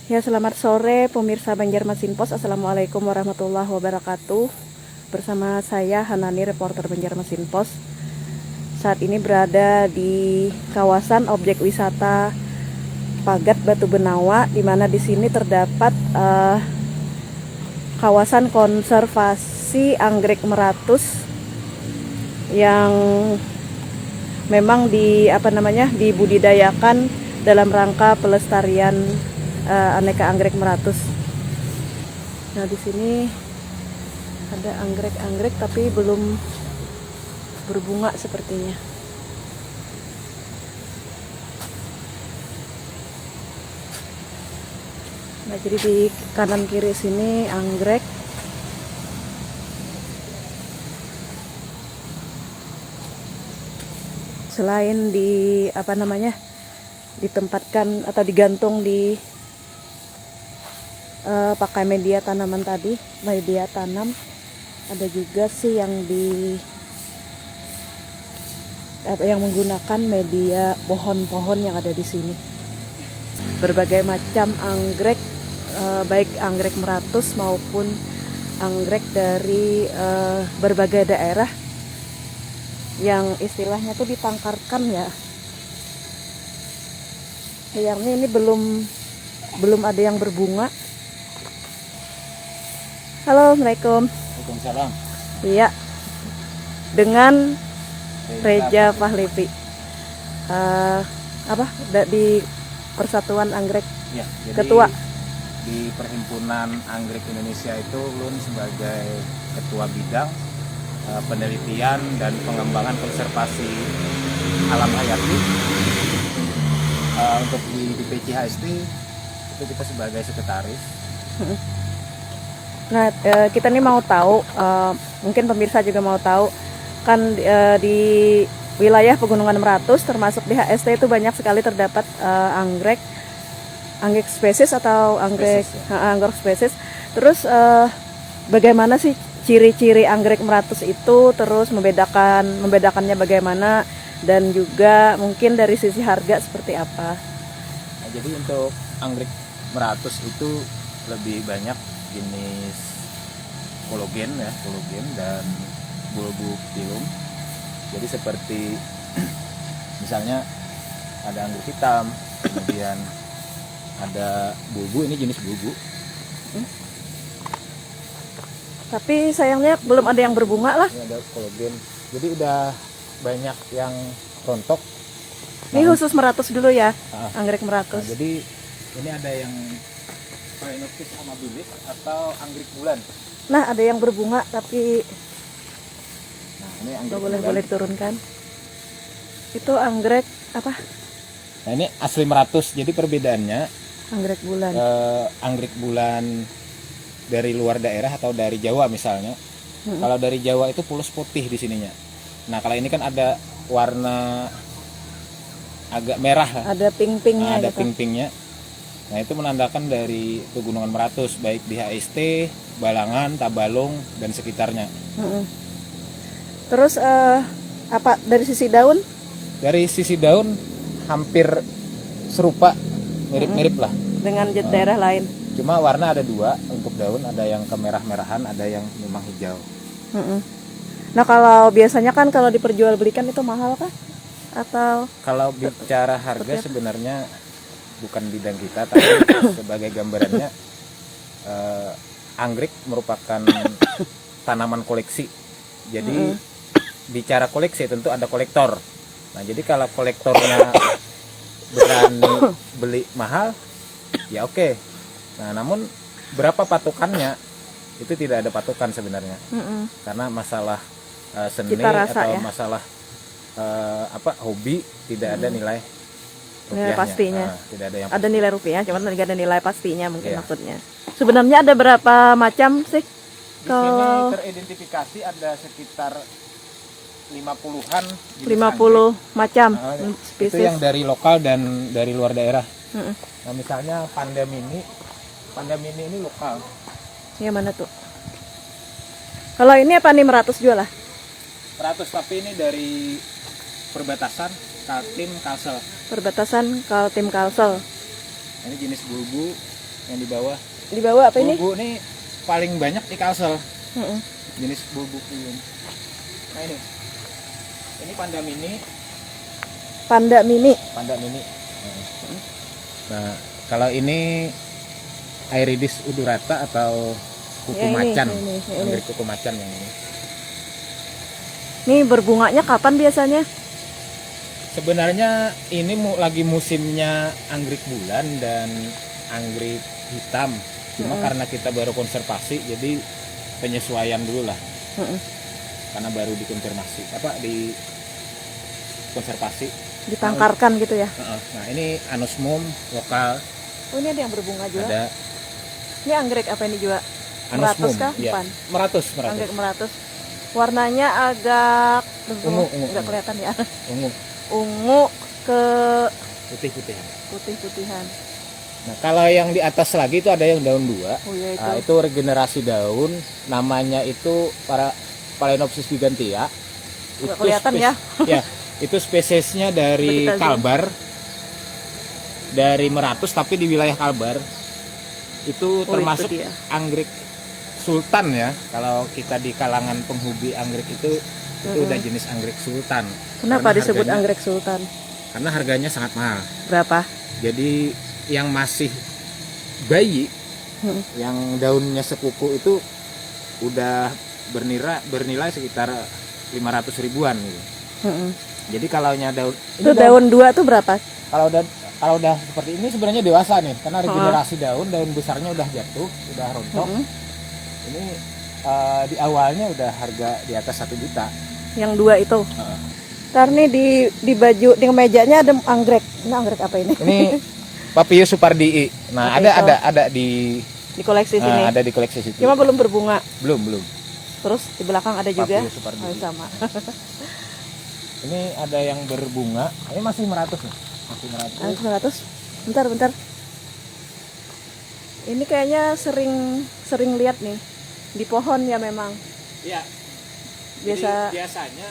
Ya, selamat sore pemirsa Banjarmasin Pos. Assalamualaikum warahmatullahi wabarakatuh. Bersama saya Hanani, reporter Banjarmasin Pos. Saat ini berada di kawasan objek wisata Pagat Batu Benawa, di mana di sini terdapat kawasan konservasi anggrek meratus yang memang dibudidayakan dalam rangka pelestarian aneka anggrek meratus. Nah, di sini ada anggrek-anggrek tapi belum berbunga sepertinya. Nah, jadi di kanan kiri sini anggrek. Selain ditempatkan atau digantung di pakai media tanaman tadi, media tanam, ada juga sih yang menggunakan media pohon-pohon yang ada di sini. Berbagai macam anggrek, baik anggrek meratus maupun anggrek dari berbagai daerah yang istilahnya tuh ditangkarkan ya. Sayangnya ini belum ada yang berbunga. Halo, Assalamualaikum. Waalaikumsalam. Iya, dengan Reja Pahlevi. Di Persatuan Anggrek Ya, jadi Ketua. di Perhimpunan Anggrek Indonesia itu Lun sebagai ketua bidang penelitian dan pengembangan konservasi alam hayati. Untuk di PCHST itu kita sebagai sekretaris. Nah, kita nih mau tahu, mungkin pemirsa juga mau tahu, kan di wilayah Pegunungan Meratus termasuk di HST itu banyak sekali terdapat anggrek spesies atau anggrek spesies. Terus bagaimana sih ciri-ciri anggrek meratus itu, terus membedakannya bagaimana, dan juga mungkin dari sisi harga seperti apa? Nah, jadi untuk anggrek meratus itu lebih banyak jenis kologen dan bulboptilum. Jadi seperti misalnya ada anggrek hitam, kemudian ada bulbu, ini jenis bulbu. Tapi sayangnya belum ada yang berbunga lah. Ini ada kologen. Jadi udah banyak yang rontok. Ini khusus meratus dulu ya, anggrek meratus. Nah, jadi ini ada yang Phalaenopsis amabilis atau anggrek bulan. Nah, ada yang berbunga tapi Nah, ini anggrek boleh turunkan. Itu anggrek apa? Nah, ini asli meratus. Jadi perbedaannya Anggrek bulan. anggrek bulan dari luar daerah atau dari Jawa misalnya. Kalau dari Jawa itu pulus putih di sininya. Nah, kalau ini kan ada warna agak merah. Ada pink-pinknya. Ada gitu. pink-pinknya. Nah, itu menandakan dari Pegunungan Meratus, baik di HST, Balangan, Tabalong, dan sekitarnya. Terus apa dari sisi daun? Dari sisi daun hampir serupa, mirip-mirip lah. Dengan daerah lain. Cuma warna ada dua untuk daun, ada yang kemerah-merahan, ada yang memang hijau. Nah, kalau biasanya kan kalau diperjualbelikan itu mahal kah? Atau Kalau bicara harga sebenarnya bukan bidang kita, tapi sebagai gambarannya anggrek merupakan tanaman koleksi. Jadi bicara koleksi tentu ada kolektor. Nah, jadi kalau kolektornya berani beli mahal, ya oke. Nah, namun berapa patokannya itu tidak ada patokan sebenarnya. Karena masalah seni rasa, atau ya? masalah hobi tidak ada nilai nilai pastinya. tidak ada yang ada nilai rupiah, cuman tidak ada nilai pastinya mungkin Iya. maksudnya. Sebenarnya ada berapa macam sih? Di sini teridentifikasi ada sekitar 50-an jenis 50 macam anggrek. Itu spesies. yang dari lokal dan dari luar daerah. Nah, misalnya pandemini ini lokal. Yang mana tuh? Kalau ini apa nih meratus juga lah? Meratus, tapi ini dari perbatasan Kaltim Kalsel. Perbatasan Kaltim Kalsel. Ini jenis bulbu yang di bawah. Di bawah apa ini? Bulbu ini paling banyak di Kalsel, Mm-mm. jenis bulbu pilum. Nah ini panda mini. Panda mini. Panda mini. Nah kalau ini Aeridis udurata atau kuku Ya, ini, macan, ini. anggrek kuku macan yang ini. Ini berbunganya kapan biasanya? Sebenarnya ini lagi musimnya anggrek bulan dan anggrek hitam. Cuma karena kita baru konservasi, jadi penyesuaian dulu lah. Karena baru dikonfirmasi, di konservasi. Ditangkarkan gitu ya? Nah ini anosmum lokal. Oh ini ada yang berbunga juga? Ada Ini anggrek apa ini juga? anosmum. Meratus kah? Ya. Bukan. Meratus. Anggrek meratus. Warnanya agak Ungu. nggak kelihatan ya. Ungu. Ungu ke Putih-putih. putih-putihan. Nah kalau yang di atas lagi itu ada yang daun 2. Oh ya itu. Nah, itu regenerasi daun. Namanya itu Phalaenopsis gigantea. Nggak kelihatan ya. Ya, itu spesiesnya dari Betul, Kalbar. Dari Meratus tapi di wilayah Kalbar. Itu termasuk itu dia. anggrek sultan ya. Kalau kita di kalangan penghobi anggrek itu udah jenis anggrek sultan. Kenapa Karena disebut harganya- anggrek sultan? Karena harganya sangat mahal. Berapa? Jadi yang masih bayi, yang daunnya sekuku itu udah bernilai sekitar 500 ribuan gitu. Jadi kalau daun Itu daun 2 tuh berapa? kalau udah seperti ini sebenarnya dewasa nih, karena regenerasi daun besarnya udah jatuh, udah rontok. Ini di awalnya udah harga di atas 1 juta. Yang 2 itu. Ntar nih di baju di mejanya ada anggrek. Ini anggrek apa ini? Ini Paphius supardii. Nah, Oke, ada di Di koleksi sini. ada di koleksi situ. Cuma belum berbunga. Belum. Terus di belakang ada juga. Paphius supardii. Oh, sama. Ini ada yang berbunga. Ini masih meratus nih. Masih meratus. 100. Bentar. Ini kayaknya sering lihat nih di pohon ya memang. Iya. Biasanya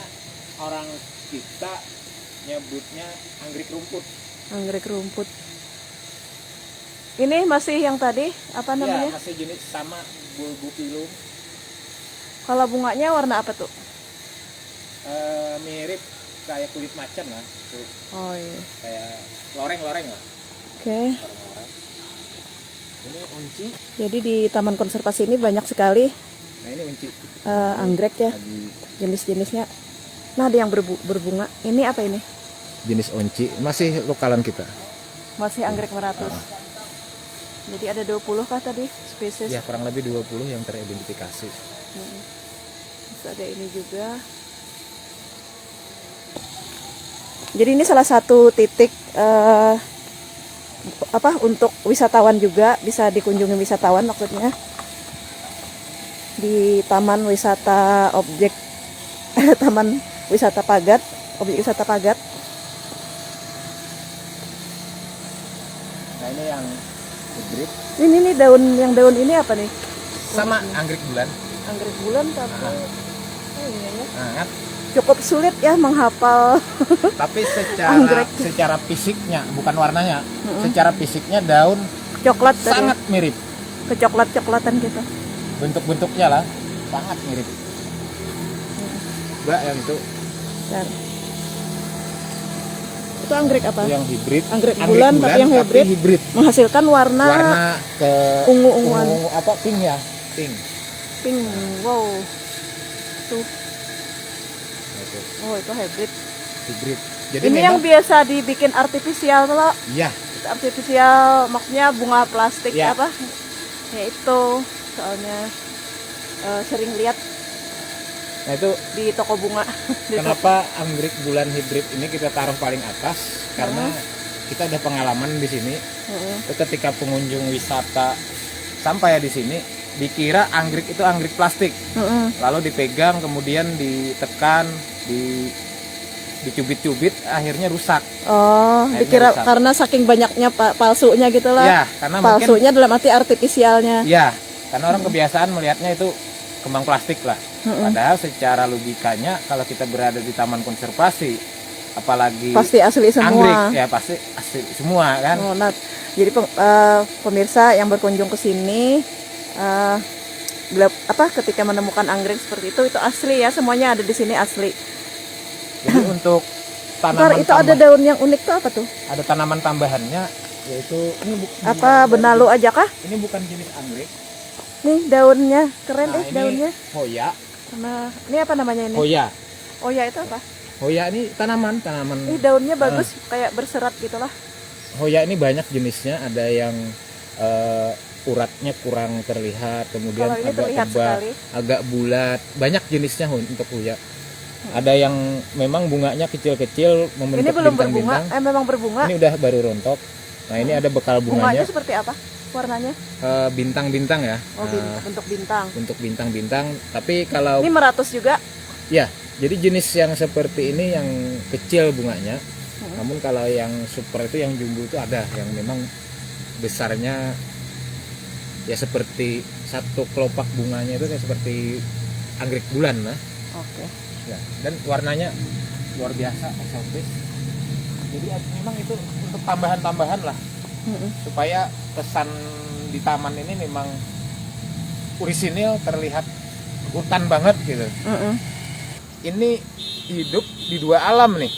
orang kita nyebutnya anggrek rumput. Anggrek rumput. Ini masih yang tadi apa namanya? Iya, masih jenis sama bulbu pilum. Kalau bunganya warna apa tuh? Mirip kayak kulit macan lah. Tuh, Oh iya. kayak loreng-loreng lah. Oke. Loreng-loreng. Ini unci. Jadi di Taman Konservasi ini banyak sekali Nah ini unci. anggrek ya, Lagi jenis-jenisnya. Nah ada yang berbunga. Ini apa ini? jenis unci. Masih lokalan kita. Masih anggrek meratus. Jadi ada 20 kah tadi spesies? Ya kurang lebih 20 yang teridentifikasi. Terus ada ini juga. Jadi ini salah satu titik untuk wisatawan juga, bisa dikunjungi wisatawan maksudnya di Taman Wisata Objek Taman Wisata Pagat, Objek Wisata Pagat. Nah ini yang hybrid. Ini nih daun ini apa nih? Sama anggrek bulan. Anggrek bulan tapi ini ya. Hangat. Cukup sulit ya menghafal. Tapi Anggrek. secara fisiknya, bukan warnanya. Secara fisiknya daun Coklat tadi. sangat mirip. Kecoklat-coklatan gitu. Bentuk-bentuknya lah sangat mirip. Mbak yang itu Bentar. Itu anggrek apa? yang hibrid. Anggrek bulan tapi yang hybrid. Menghasilkan warna ke ungu-unguan. ungu apa pink ya? Pink. pink. Wow. Tuh. Nah, itu Oh, itu hybrid. hibrid. Jadi Ini yang memang biasa dibikin artifisial loh. iya, Artifisial maksudnya bunga plastik Ya. apa? Ya itu. Soalnya sering lihat nah itu di toko bunga. Di kenapa anggrek bulan hibrid ini kita taruh paling atas karena kita ada pengalaman di sini. Ketika pengunjung wisata sampai di sini dikira anggrek itu anggrek plastik, lalu dipegang kemudian ditekan, dicubit-cubit akhirnya rusak. Oh, Akhirnya dikira rusak. karena saking banyaknya palsunya gitu lah. Ya, karena mungkin Palsunya dalam arti artifisialnya. ya, karena orang kebiasaan melihatnya itu kembang plastik lah. Padahal secara logikanya kalau kita berada di taman konservasi, apalagi Pasti asli semua. anggrek ya pasti asli semua kan. Oh, nah, Jadi pemirsa yang berkunjung ke sini ketika menemukan anggrek seperti itu asli ya, semuanya ada di sini asli. Jadi untuk Ntar tanaman itu ada daun yang unik tuh apa tuh? ada tanaman tambahannya, yaitu ini Apa benalu aja kah? ini bukan jenis anggrek. Nih daunnya keren Nah, ini daunnya. hoya. Nah, ini apa namanya ini? Hoya. Oh ya itu apa? Hoya ini tanaman. Ini daunnya bagus kayak berserat gitulah. Hoya ini banyak jenisnya, ada yang uratnya kurang terlihat, kemudian Kalau ini agak terlihat tebal, sekali. agak bulat, banyak jenisnya untuk hoya. Ada yang memang bunganya kecil-kecil membentuk Ini belum berbunga, bintang-bintang. memang berbunga. Ini udah baru rontok. Nah ini ada bekal Bunganya bunganya, seperti apa? Warnanya? bintang-bintang ya. Oh, bentuk bintang. Bentuk bintang-bintang. Tapi kalau Ini meratus juga. ya, jadi jenis yang seperti ini yang kecil bunganya. Namun kalau yang super itu yang jumbo itu ada yang memang besarnya ya seperti satu kelopak bunganya itu kayak seperti anggrek bulan lah. Oke. Ya, dan warnanya luar biasa eksotis. Jadi memang itu untuk tambahan-tambahan lah supaya kesan di taman ini memang orisinil, terlihat hutan banget gitu. Ini hidup di dua alam nih.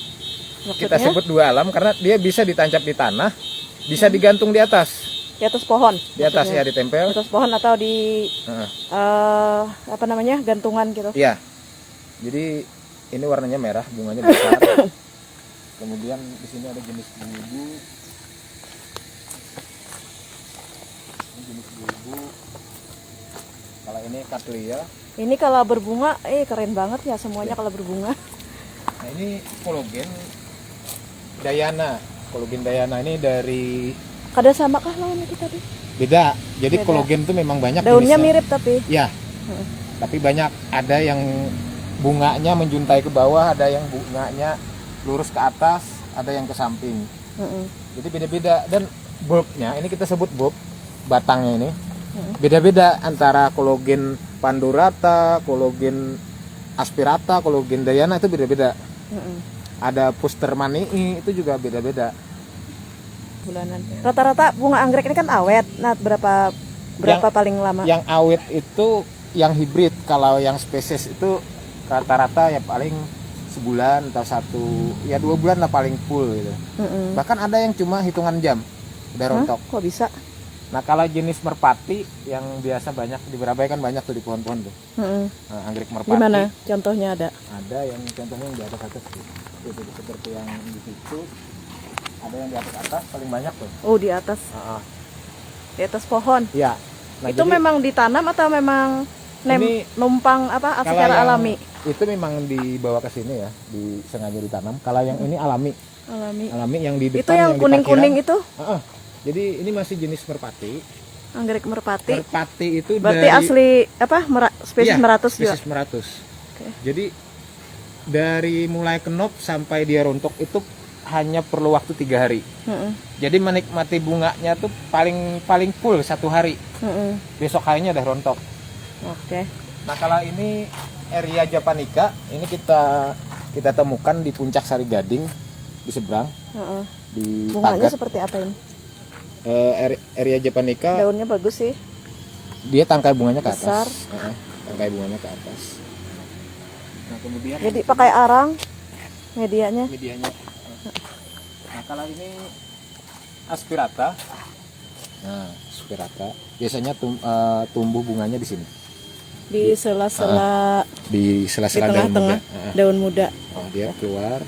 Maksudnya? Kita sebut dua alam karena dia bisa ditancap di tanah, bisa digantung di atas. Di atas pohon. Di atas maksudnya. ya ditempel. Di atas pohon atau di apa namanya? Gantungan gitu. Iya. Jadi ini warnanya merah, bunganya besar. Kemudian di sini ada jenis bulbu. Ini jenis bulbu. Kalau ini Cattleya. Ini kalau berbunga, keren banget ya semuanya kalau berbunga. Nah ini kologen Dayana. Kologen Dayana ini dari Kada sama kah lawan itu tadi? beda. Jadi Beda. kologen itu memang banyak Daunnya jenisnya. mirip tapi. Ya. Tapi banyak, ada yang bunganya menjuntai ke bawah, ada yang bunganya lurus ke atas, ada yang ke samping. Jadi beda-beda, dan bulbnya ini kita sebut bulb, batangnya ini beda-beda antara kologen pandurata, kologen aspirata, kologen dayana itu beda-beda. Ada pustermanii itu juga beda-beda. Bulanan. Rata-rata bunga anggrek ini kan awet. Nah, berapa paling lama? Yang awet itu yang hibrid. Kalau yang spesies itu rata-rata ya paling sebulan atau 2 bulan lah paling full gitu. Bahkan ada yang cuma hitungan jam udah rontok. Kok bisa? Nah kalau jenis merpati yang biasa banyak di Berabai kan banyak tuh di pohon-pohon tuh. Nah, anggrek merpati. Gimana? Contohnya ada? Ada yang contohnya yang di atas tuh. Itu seperti yang di situ. Ada yang di atas paling banyak tuh. Oh, di atas. Di atas pohon. Iya. Nah, itu jadi, memang ditanam atau memang ini numpang apa kalau secara yang alami? Itu memang dibawa ke sini ya, sengaja ditanam. Kalau yang ini alami. Alami yang di depan. Itu yang kuning-kuning itu? Jadi ini masih jenis merpati. Anggrek merpati. Merpati itu berarti dari, asli apa? Spesies meratus juga. Spesies meratus. Okay. Jadi dari mulai kenop sampai dia rontok itu hanya perlu waktu 3 hari. Jadi menikmati bunganya tuh paling full 1 hari. Besok harinya udah rontok. Oke. Nah kalau ini Eria japanica, ini kita temukan di puncak Sari Gading di seberang. Di bunganya Tagat. seperti apa ini? Eria japanica. Daunnya bagus sih. Dia tangkai bunganya ke besar. atas. Tangkai bunganya ke atas. Nah kemudian. Jadi pakai arang medianya. Nah kalau ini aspirata. Nah aspirata biasanya tumbuh bunganya di sini. Di sela-sela. Di sela-sela daun muda. Daun muda. Oh, dia keluar.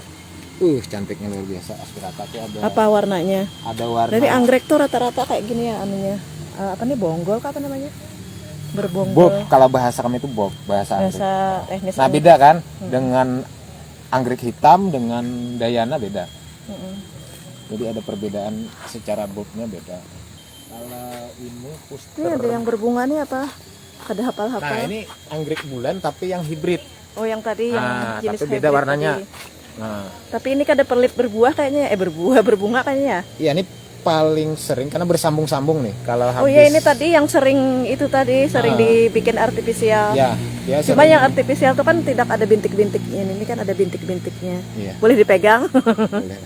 Cantiknya luar biasa aspirata tuh ada. Apa warnanya? Ada warna. Dari anggrek tuh rata-rata kayak gini ya anunya. Apa nih bonggol apa namanya? Berbonggol. Bob, kalau bahasa kami itu bob, bahasa teknis. Nah beda kan dengan anggrek hitam dengan dayana beda. Jadi ada perbedaan secara bobnya beda. Kalau ini puster. Ini ada yang berbunga nih apa? Ada hafal-hafal. Nah ini anggrek bulan tapi yang hibrid. Oh yang tadi yang jenis tapi beda warnanya. Tadi. Nah, tapi ini kada perlip berbuah kayaknya, berbunga kayaknya. Iya ini paling sering karena bersambung-sambung nih. Kalau habis. Oh iya ini tadi yang sering dibikin artifisial. Ya, cuma yang artifisial itu kan tidak ada bintik-bintiknya. Ini kan ada bintik-bintiknya. Iya. Boleh dipegang? Boleh.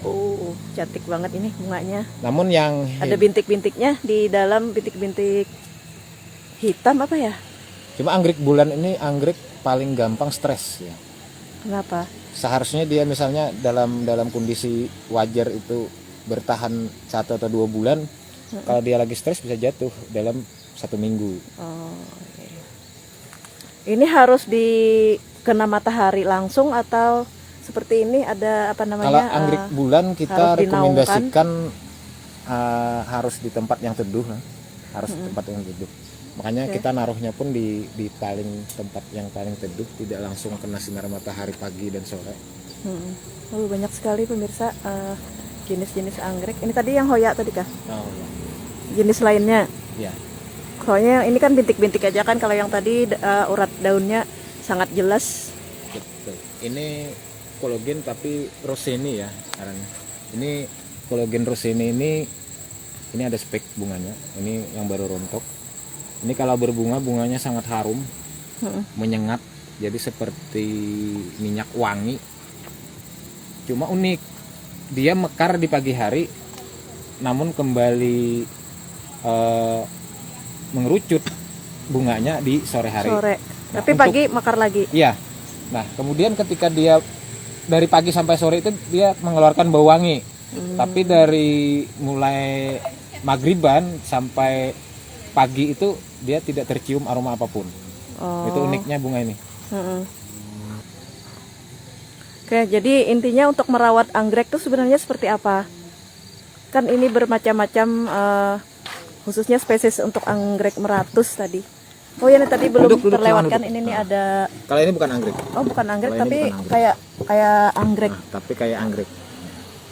Oh. cantik banget ini bunganya. Namun yang Ada bintik-bintiknya di dalam, bintik-bintik hitam apa ya? cuma anggrek bulan ini anggrek paling gampang stres ya. Kenapa? Seharusnya dia misalnya dalam kondisi wajar itu bertahan 1 atau 2 bulan. Kalau dia lagi stres bisa jatuh dalam 1 minggu. Oh, iya. Ini harus dikena matahari langsung atau seperti ini ada apa namanya? Kalau anggrek bulan kita harus rekomendasikan harus di tempat yang teduh, harus di tempat yang teduh. Makanya kita naruhnya pun di paling tempat yang paling teduh, tidak langsung kena sinar matahari pagi dan sore. Oh, banyak sekali pemirsa jenis-jenis anggrek. Ini tadi yang hoya tadi kah? Oh, ya. Jenis lainnya? Ya. Soalnya ini kan bintik-bintik aja kan, kalau yang tadi urat daunnya sangat jelas. Betul. Ini kolagen tapi roseni ya caranya. Ini kolagen roseni ini ada spek bunganya. Ini yang baru rontok. Ini kalau berbunga bunganya sangat harum, menyengat, jadi seperti minyak wangi. Cuma unik, dia mekar di pagi hari, namun kembali mengerucut bunganya di sore hari. Sore. Nah, Tapi pagi mekar lagi. Iya. Nah, kemudian ketika dia dari pagi sampai sore itu dia mengeluarkan bau wangi. Tapi dari mulai maghriban sampai pagi itu dia tidak tercium aroma apapun. Oh. Itu uniknya bunga ini. Oke, jadi intinya untuk merawat anggrek itu sebenarnya seperti apa? Kan ini bermacam-macam, khususnya spesies untuk anggrek meratus tadi. Oh ya, tadi belum Duduk, terlewatkan duduk. ini nih ada. Kalau ini bukan anggrek. Oh, bukan anggrek Kalau ini tapi bukan anggrek. kayak anggrek. Nah, tapi kayak anggrek.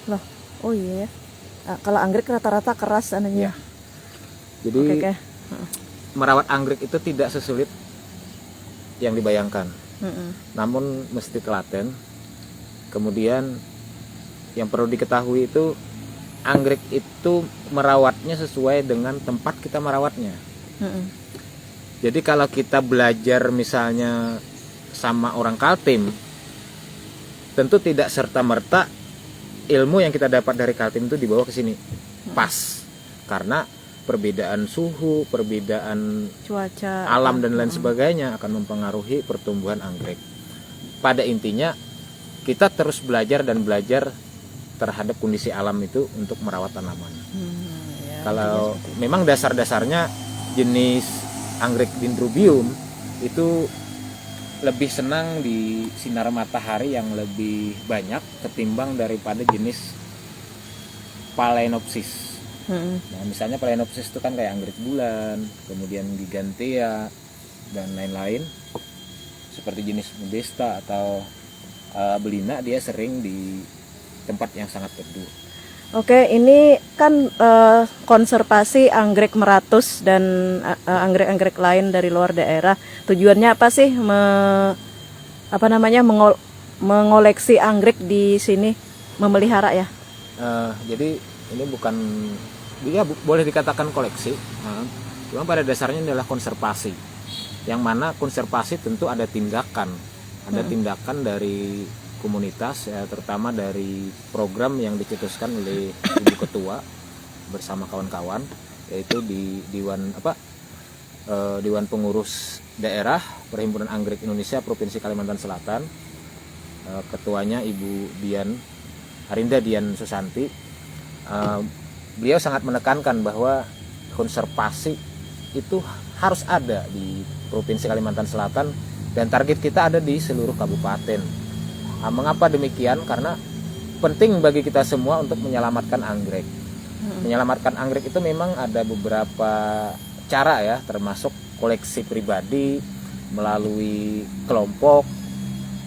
Loh. Oh iya. Kalau anggrek rata-rata keras anunya. Jadi Oke. merawat anggrek itu tidak sesulit yang dibayangkan. Namun mesti telaten. Kemudian yang perlu diketahui itu anggrek itu merawatnya sesuai dengan tempat kita merawatnya. Jadi kalau kita belajar misalnya sama orang Kaltim, tentu tidak serta-merta ilmu yang kita dapat dari Kaltim itu dibawa ke sini. Pas. Karena perbedaan suhu, perbedaan Cuaca, alam dan lain sebagainya akan mempengaruhi pertumbuhan anggrek. Pada intinya kita terus belajar dan belajar terhadap kondisi alam itu untuk merawat tanaman. Kalau memang dasar-dasarnya jenis anggrek dendrobium itu lebih senang di sinar matahari yang lebih banyak ketimbang daripada jenis Phalaenopsis. Nah, misalnya Phalaenopsis itu kan kayak anggrek bulan, kemudian Gigantea dan lain-lain. Seperti jenis Modesta atau Belina, dia sering di tempat yang sangat teduh. Oke, ini kan konservasi anggrek meratus dan anggrek-anggrek lain dari luar daerah. Tujuannya apa sih mengoleksi anggrek di sini, memelihara ya? Jadi ini bukan, dia boleh dikatakan koleksi, cuma pada dasarnya adalah konservasi. Yang mana konservasi tentu ada tindakan, dari komunitas ya, terutama dari program yang dicetuskan oleh Ibu Ketua bersama kawan-kawan, yaitu di Dewan Pengurus Daerah Perhimpunan Anggrek Indonesia Provinsi Kalimantan Selatan. Ketuanya Ibu Arinda Dian Susanti. Beliau sangat menekankan bahwa konservasi itu harus ada di Provinsi Kalimantan Selatan dan target kita ada di seluruh kabupaten. Mengapa demikian? Karena penting bagi kita semua untuk menyelamatkan anggrek. Menyelamatkan anggrek itu memang ada beberapa cara ya, termasuk koleksi pribadi, melalui kelompok.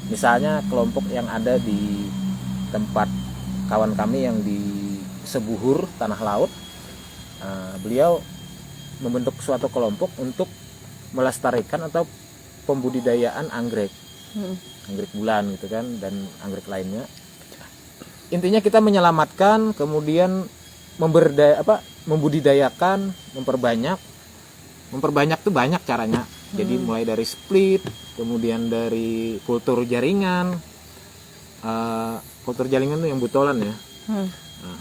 Misalnya kelompok yang ada di tempat kawan kami yang di Sebuhur, Tanah Laut, beliau membentuk suatu kelompok untuk melestarikan atau pembudidayaan anggrek. Anggrek bulan gitu kan, dan anggrek lainnya. Intinya kita menyelamatkan, kemudian membudidayakan, memperbanyak. Memperbanyak tuh banyak caranya. Jadi mulai dari split, kemudian dari kultur jaringan. Kultur jaringan tuh yang butolan ya. Nah,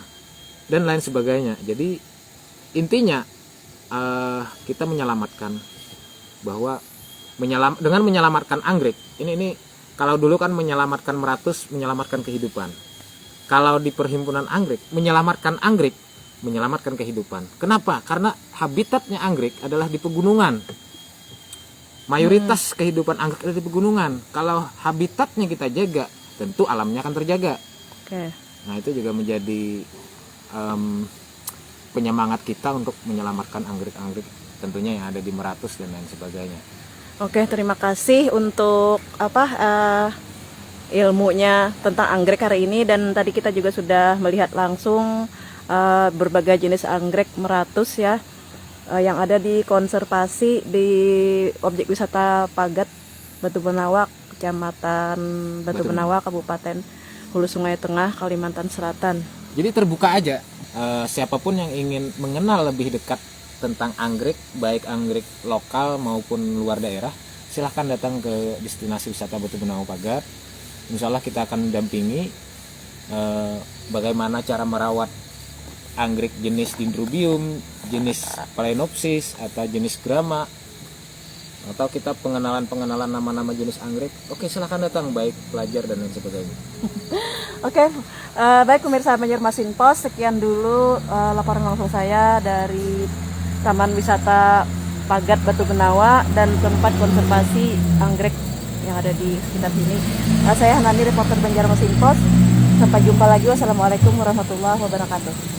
dan lain sebagainya. Jadi intinya kita menyelamatkan, bahwa dengan menyelamatkan anggrek ini kalau dulu kan menyelamatkan meratus, menyelamatkan kehidupan. Kalau di perhimpunan anggrek, menyelamatkan anggrek, menyelamatkan kehidupan. Kenapa? Karena habitatnya anggrek adalah di pegunungan. Mayoritas kehidupan anggrek ada di pegunungan. Kalau habitatnya kita jaga, tentu alamnya akan terjaga. Oke. Nah, itu juga menjadi penyemangat kita untuk menyelamatkan anggrek-anggrek tentunya yang ada di Meratus dan lain sebagainya. Oke, terima kasih untuk ilmunya tentang anggrek hari ini, dan tadi kita juga sudah melihat langsung berbagai jenis anggrek Meratus ya, yang ada di konservasi di objek wisata Pagat Batu Benawak, Kecamatan Batu Benawak, Kabupaten Hulu Sungai Tengah, Kalimantan Selatan. Jadi terbuka aja, siapapun yang ingin mengenal lebih dekat tentang anggrek, baik anggrek lokal maupun luar daerah, silahkan datang ke destinasi wisata Batu Benawak Pagat. Insya Allah kita akan mendampingi bagaimana cara merawat anggrek jenis Dendrobium, jenis Phalaenopsis atau jenis Grama, atau kita pengenalan nama-nama jenis anggrek. Oke, silahkan datang, baik pelajar dan lain sebagainya. Oke, baik pemirsa Banjarmasin Post, sekian dulu laporan langsung saya dari Taman Wisata Pagat Batu Benawak dan tempat konservasi anggrek yang ada di sekitar sini. Saya Hanani, reporter Banjarmasin Post. Sampai jumpa lagi. Wassalamualaikum warahmatullahi wabarakatuh.